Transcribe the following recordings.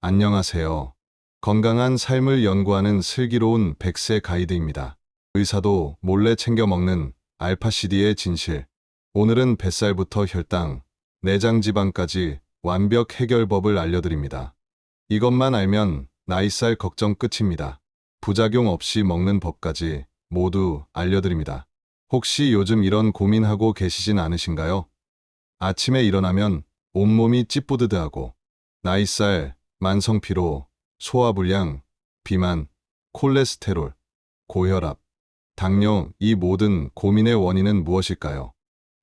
안녕하세요. 건강한 삶을 연구하는 슬기로운 100세 가이드입니다. 의사도 몰래 챙겨 먹는 알파CD의 진실. 오늘은 뱃살부터 혈당, 내장 지방까지 완벽 해결법을 알려드립니다. 이것만 알면 나이살 걱정 끝입니다. 부작용 없이 먹는 법까지 모두 알려드립니다. 혹시 요즘 이런 고민하고 계시진 않으신가요? 아침에 일어나면 온몸이 찌뿌드드하고 나이살, 만성피로, 소화불량, 비만, 콜레스테롤, 고혈압, 당뇨 이 모든 고민의 원인은 무엇일까요?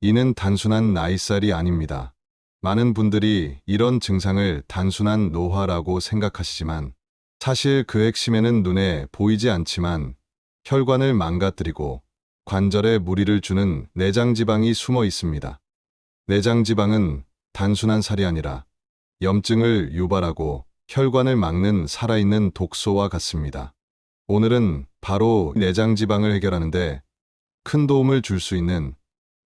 이는 단순한 나이살이 아닙니다. 많은 분들이 이런 증상을 단순한 노화라고 생각하시지만 사실 그 핵심에는 눈에 보이지 않지만 혈관을 망가뜨리고 관절에 무리를 주는 내장지방이 숨어 있습니다. 내장지방은 단순한 살이 아니라 염증을 유발하고 혈관을 막는 살아있는 독소와 같습니다. 오늘은 바로 내장지방을 해결하는데 큰 도움을 줄 수 있는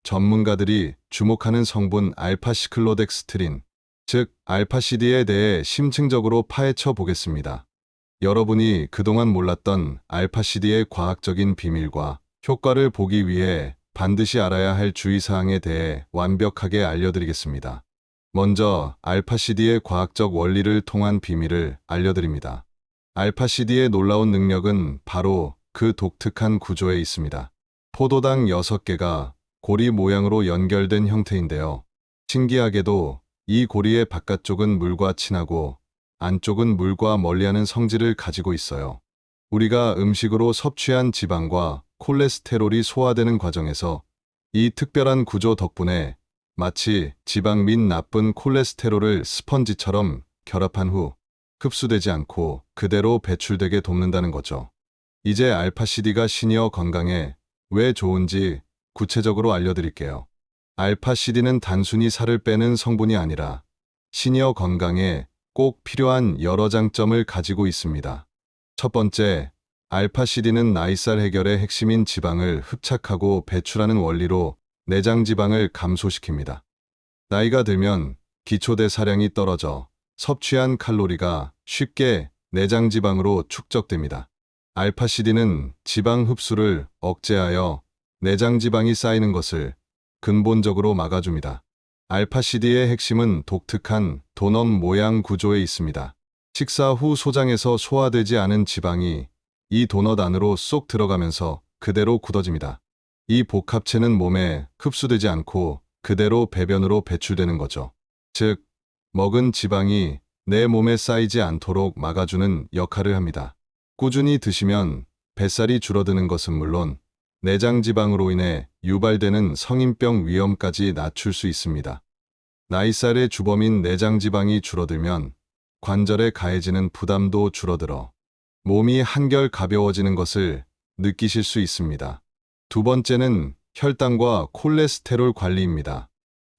전문가들이 주목하는 성분 알파시클로덱스트린, 즉 알파CD에 대해 심층적으로 파헤쳐 보겠습니다. 여러분이 그동안 몰랐던 알파CD의 과학적인 비밀과 효과를 보기 위해 반드시 알아야 할 주의사항에 대해 완벽하게 알려드리겠습니다. 먼저 알파CD의 과학적 원리를 통한 비밀을 알려드립니다. 알파CD의 놀라운 능력은 바로 그 독특한 구조에 있습니다. 포도당 6개가 고리 모양으로 연결된 형태인데요. 신기하게도 이 고리의 바깥쪽은 물과 친하고 안쪽은 물과 멀리하는 성질을 가지고 있어요. 우리가 음식으로 섭취한 지방과 콜레스테롤이 소화되는 과정에서 이 특별한 구조 덕분에 마치 지방 및 나쁜 콜레스테롤을 스펀지처럼 결합한 후 흡수되지 않고 그대로 배출되게 돕는다는 거죠. 이제 알파CD가 시니어 건강에 왜 좋은지 구체적으로 알려드릴게요. 알파CD는 단순히 살을 빼는 성분이 아니라 시니어 건강에 꼭 필요한 여러 장점을 가지고 있습니다. 첫 번째, 알파CD는 나이살 해결의 핵심인 지방을 흡착하고 배출하는 원리로 내장 지방을 감소시킵니다. 나이가 들면 기초대사량이 떨어져 섭취한 칼로리가 쉽게 내장 지방으로 축적됩니다. 알파CD는 지방 흡수를 억제하여 내장 지방이 쌓이는 것을 근본적으로 막아줍니다. 알파CD의 핵심은 독특한 도넛 모양 구조에 있습니다. 식사 후 소장에서 소화되지 않은 지방이 이 도넛 안으로 쏙 들어가면서 그대로 굳어집니다. 이 복합체는 몸에 흡수되지 않고 그대로 배변으로 배출되는 거죠. 즉, 먹은 지방이 내 몸에 쌓이지 않도록 막아주는 역할을 합니다. 꾸준히 드시면 뱃살이 줄어드는 것은 물론 내장 지방으로 인해 유발되는 성인병 위험까지 낮출 수 있습니다. 나이살의 주범인 내장 지방이 줄어들면 관절에 가해지는 부담도 줄어들어 몸이 한결 가벼워지는 것을 느끼실 수 있습니다. 두 번째는 혈당과 콜레스테롤 관리입니다.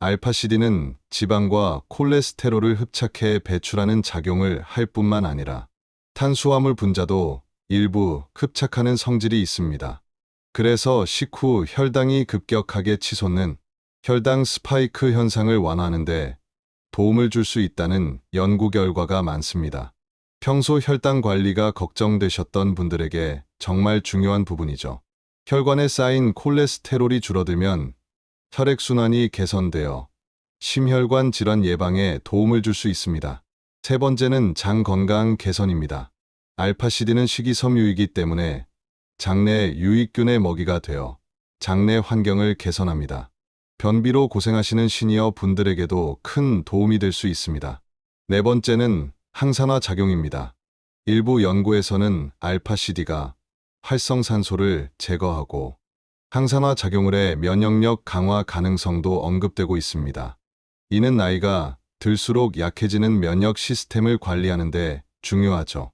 알파CD는 지방과 콜레스테롤을 흡착해 배출하는 작용을 할 뿐만 아니라 탄수화물 분자도 일부 흡착하는 성질이 있습니다. 그래서 식후 혈당이 급격하게 치솟는 혈당 스파이크 현상을 완화하는 데 도움을 줄 수 있다는 연구 결과가 많습니다. 평소 혈당 관리가 걱정되셨던 분들에게 정말 중요한 부분이죠. 혈관에 쌓인 콜레스테롤이 줄어들면 혈액순환이 개선되어 심혈관 질환 예방에 도움을 줄 수 있습니다. 세 번째는 장 건강 개선입니다. 알파CD는 식이섬유이기 때문에 장내 유익균의 먹이가 되어 장내 환경을 개선합니다. 변비로 고생하시는 시니어 분들에게도 큰 도움이 될 수 있습니다. 네 번째는 항산화 작용입니다. 일부 연구에서는 알파CD가 활성산소를 제거하고 항산화 작용을 해 면역력 강화 가능성도 언급되고 있습니다. 이는 나이가 들수록 약해지는 면역 시스템을 관리하는 데 중요하죠.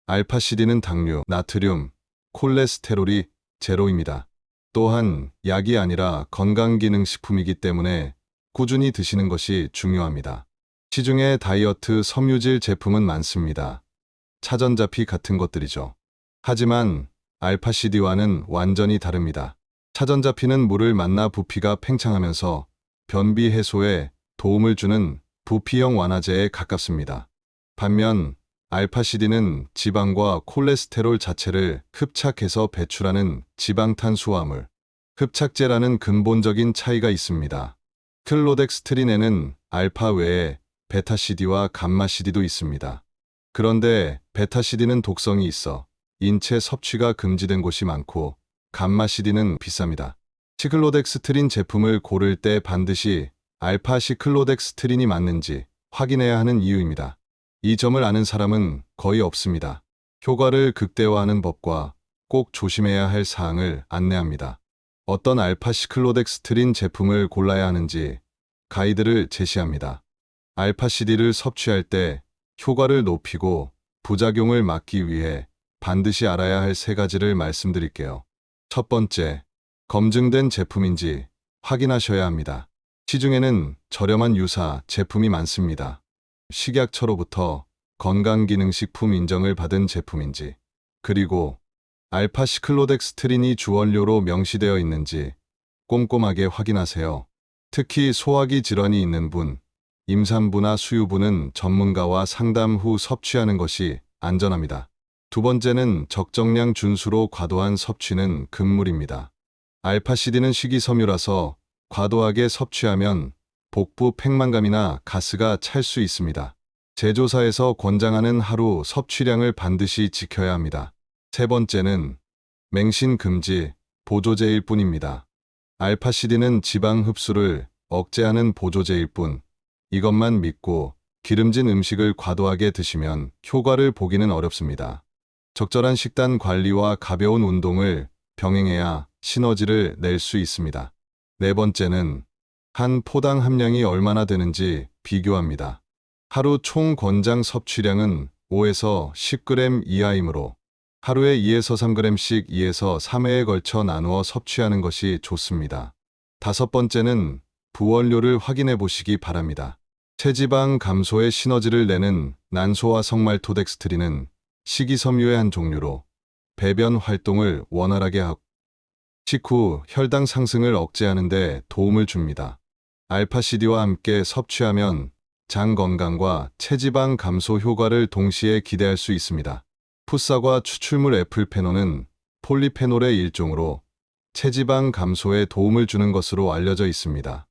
알파CD는 당류, 나트륨, 콜레스테롤이 제로입니다. 또한 약이 아니라 건강기능식품이기 때문에 꾸준히 드시는 것이 중요합니다. 시중에 다이어트 섬유질 제품은 많습니다. 차전자피 같은 것들이죠. 하지만 알파CD와는 완전히 다릅니다. 차전자피는 물을 만나 부피가 팽창하면서 변비 해소에 도움을 주는 부피형 완화제에 가깝습니다. 반면 알파시디는 지방과 콜레스테롤 자체를 흡착해서 배출하는 지방탄수화물, 흡착제라는 근본적인 차이가 있습니다. 클로덱스트린에는 알파 외에 베타시디와 감마시디도 있습니다. 그런데 베타시디는 독성이 있어 인체 섭취가 금지된 곳이 많고 감마시디는 비쌉니다. 시클로덱스트린 제품을 고를 때 반드시 알파 시클로덱스트린이 맞는지 확인해야 하는 이유입니다. 이 점을 아는 사람은 거의 없습니다. 효과를 극대화하는 법과 꼭 조심해야 할 사항을 안내합니다. 어떤 알파 시클로덱스트린 제품을 골라야 하는지 가이드를 제시합니다. 알파 CD를 섭취할 때 효과를 높이고 부작용을 막기 위해 반드시 알아야 할 3가지를 말씀드릴게요. 첫 번째, 검증된 제품인지 확인하셔야 합니다. 시중에는 저렴한 유사 제품이 많습니다. 식약처로부터 건강기능식품 인정을 받은 제품인지, 그리고 알파 시클로덱스트린이 주원료로 명시되어 있는지 꼼꼼하게 확인하세요. 특히 소화기 질환이 있는 분, 임산부나 수유부는 전문가와 상담 후 섭취하는 것이 안전합니다. 두 번째는 적정량 준수로 과도한 섭취는 금물입니다. 알파시디는 식이섬유라서 과도하게 섭취하면 복부 팽만감이나 가스가 찰 수 있습니다. 제조사에서 권장하는 하루 섭취량을 반드시 지켜야 합니다. 세 번째는 맹신 금지, 보조제일 뿐입니다. 알파시디는 지방 흡수를 억제하는 보조제일 뿐, 이것만 믿고 기름진 음식을 과도하게 드시면 효과를 보기는 어렵습니다. 적절한 식단 관리와 가벼운 운동을 병행해야 시너지를 낼 수 있습니다. 네 번째는 한 포당 함량이 얼마나 되는지 비교합니다. 하루 총 권장 섭취량은 5에서 10g 이하이므로 하루에 2에서 3g씩 2에서 3회에 걸쳐 나누어 섭취하는 것이 좋습니다. 다섯 번째는 부원료를 확인해 보시기 바랍니다. 체지방 감소에 시너지를 내는 난소화 성말토덱스트린은 식이섬유의 한 종류로 배변 활동을 원활하게 하고 식후 혈당 상승을 억제하는 데 도움을 줍니다. 알파시디와 함께 섭취하면 장 건강과 체지방 감소 효과를 동시에 기대할 수 있습니다. 풋사과 추출물 애플페놀은 폴리페놀의 일종으로 체지방 감소에 도움을 주는 것으로 알려져 있습니다.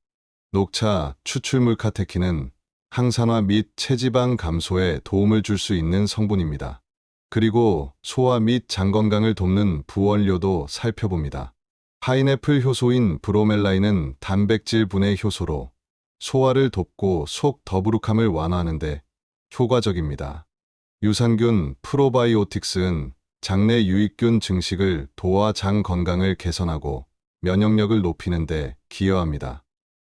녹차 추출물 카테킨은 항산화 및 체지방 감소에 도움을 줄 수 있는 성분입니다. 그리고 소화 및 장 건강을 돕는 부원료도 살펴봅니다. 파인애플 효소인 브로멜라인은 단백질 분해 효소로 소화를 돕고 속 더부룩함을 완화하는 데 효과적입니다. 유산균 프로바이오틱스는 장내 유익균 증식을 도와 장 건강을 개선하고 면역력을 높이는 데 기여합니다.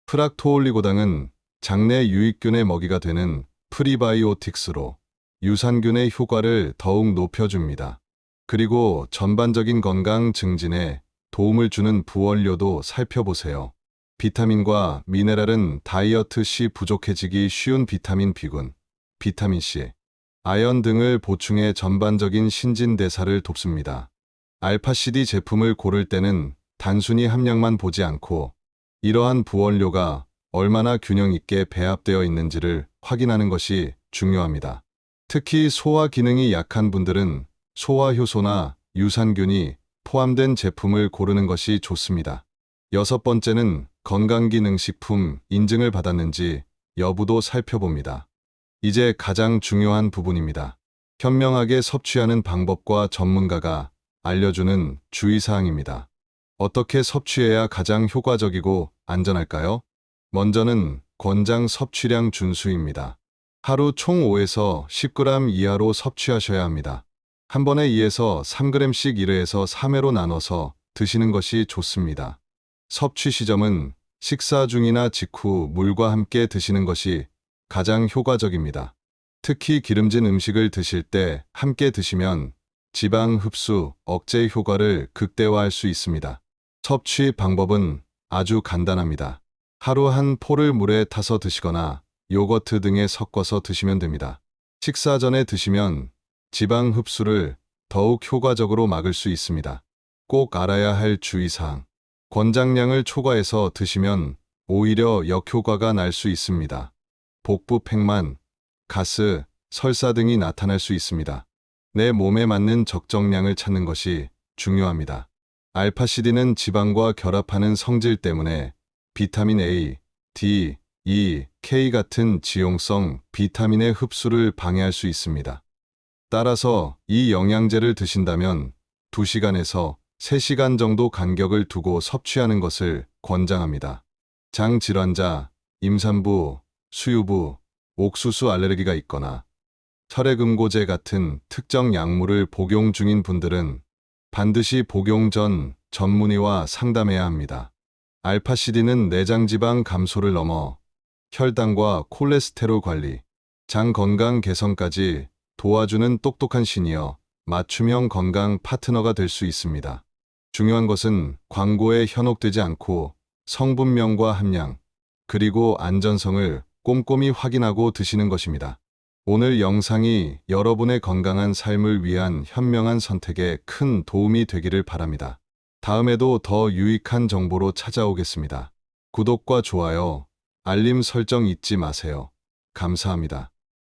프락토올리고당은 장내 유익균의 먹이가 되는 프리바이오틱스로 유산균의 효과를 더욱 높여줍니다. 그리고 전반적인 건강 증진에 도움을 주는 부원료도 살펴보세요. 비타민과 미네랄은 다이어트 시 부족해지기 쉬운 비타민 B군, 비타민 C, 아연 등을 보충해 전반적인 신진대사를 돕습니다. 알파시디 제품을 고를 때는 단순히 함량만 보지 않고 이러한 부원료가 얼마나 균형 있게 배합되어 있는지를 확인하는 것이 중요합니다. 특히 소화 기능이 약한 분들은 소화효소나 유산균이 포함된 제품을 고르는 것이 좋습니다. 여섯 번째는 건강기능식품 인증을 받았는지 여부도 살펴봅니다. 이제 가장 중요한 부분입니다. 현명하게 섭취하는 방법과 전문가가 알려주는 주의사항입니다. 어떻게 섭취해야 가장 효과적이고 안전할까요? 먼저는 권장 섭취량 준수입니다. 하루 총 5에서 10g 이하로 섭취하셔야 합니다. 한 번에 2에서 3g씩 1회에서 3회로 나눠서 드시는 것이 좋습니다. 섭취 시점은 식사 중이나 직후 물과 함께 드시는 것이 가장 효과적입니다. 특히 기름진 음식을 드실 때 함께 드시면 지방 흡수 억제 효과를 극대화할 수 있습니다. 섭취 방법은 아주 간단합니다. 하루 한 포를 물에 타서 드시거나 요거트 등에 섞어서 드시면 됩니다. 식사 전에 드시면 지방 흡수를 더욱 효과적으로 막을 수 있습니다. 꼭 알아야 할 주의사항. 권장량을 초과해서 드시면 오히려 역효과가 날 수 있습니다. 복부 팽만, 가스, 설사 등이 나타날 수 있습니다. 내 몸에 맞는 적정량을 찾는 것이 중요합니다. 알파시디는 지방과 결합하는 성질 때문에 비타민 A, D, E, K 같은 지용성 비타민의 흡수를 방해할 수 있습니다. 따라서 이 영양제를 드신다면 2시간에서 3시간 정도 간격을 두고 섭취하는 것을 권장합니다. 장 질환자, 임산부, 수유부, 옥수수 알레르기가 있거나 혈액음고제 같은 특정 약물을 복용 중인 분들은 반드시 복용 전 전문의와 상담해야 합니다. 알파시디는 내장지방 감소를 넘어 혈당과 콜레스테롤 관리, 장 건강 개선까지 도와주는 똑똑한 신이어 맞춤형 건강 파트너가 될 수 있습니다. 중요한 것은 광고에 현혹되지 않고 성분명과 함량, 그리고 안전성을 꼼꼼히 확인하고 드시는 것입니다. 오늘 영상이 여러분의 건강한 삶을 위한 현명한 선택에 큰 도움이 되기를 바랍니다. 다음에도 더 유익한 정보로 찾아오겠습니다. 구독과 좋아요, 알림 설정 잊지 마세요. 감사합니다.